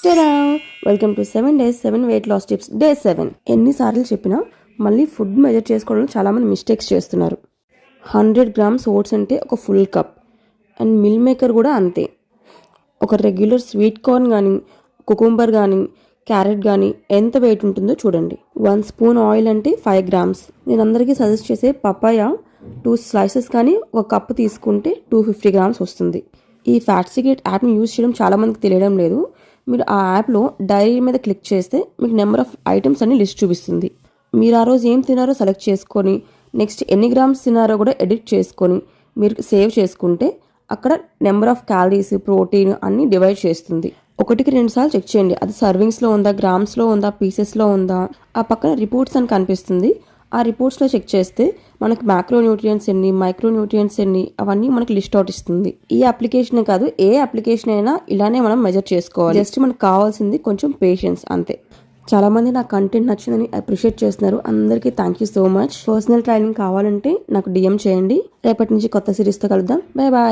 Ta-da! Welcome to 7 days 7 weight loss tips day 7. ఎన్నిసార్లు చెప్పినా మళ్ళీ ఫుడ్ మెజర్ చేసుకోవడంలో చాలామంది మిస్టేక్స్ చేస్తున్నారు. 100 grams ఓట్స్ అంటే ఒక full cup and meal maker కూడా అంతే. ఒక రెగ్యులర్ స్వీట్ కార్న్ కానీ కుకుంబర్ కానీ క్యారెట్ కానీ ఎంత వెయిట్ ఉంటుందో చూడండి. 1 spoon ఆయిల్ అంటే 5 grams. నేను అందరికీ సజెస్ట్ చేసే పపాయ 2 slices కానీ ఒక కప్పు తీసుకుంటే 250 grams వస్తుంది. ఈ ఫ్యాట్ సీక్రెట్ యాప్ని యూజ్ చేయడం చాలామందికి తెలియడం లేదు. మీరు ఆ యాప్లో డైరీ మీద క్లిక్ చేస్తే మీకు నెంబర్ ఆఫ్ ఐటమ్స్ అన్ని లిస్ట్ చూపిస్తుంది. మీరు ఆ రోజు ఏం తినారో సెలెక్ట్ చేసుకొని నెక్స్ట్ ఎన్ని గ్రామ్స్ తినారో కూడా ఎడిట్ చేసుకొని మీరు సేవ్ చేసుకుంటే అక్కడ నెంబర్ ఆఫ్ క్యాలరీస్ ప్రోటీన్ అన్ని డివైడ్ చేస్తుంది. 1కి 2 సార్లు చెక్ చేయండి. అది సర్వింగ్స్లో ఉందా, గ్రామ్స్లో ఉందా, పీసెస్లో ఉందా. ఆ పక్కన రిపోర్ట్స్ అని కనిపిస్తుంది. ఆ రిపోర్ట్స్లో చెక్ చేస్తే మనకి మ్యాక్రో న్యూట్రియంట్స్ ఎన్ని, మైక్రో న్యూట్రియంట్స్ ఎన్ని అవన్నీ మనకి లిస్ట్ అవుట్ ఇస్తుంది. ఈ అప్లికేషన్ కాదు, ఏ అప్లికేషన్ అయినా ఇలానే మనం మెజర్ చేసుకోవాలి. జస్ట్ మనకు కావాల్సింది కొంచెం పేషెన్స్ అంతే. చాలా మంది నా కంటెంట్ నచ్చిందని అప్రిషియేట్ చేస్తున్నారు. అందరికీ thank you so much. Personal training కావాలంటే నాకు DM చేయండి. రేపటి నుంచి కొత్త సిరీస్తో కలుద్దాం. Bye bye.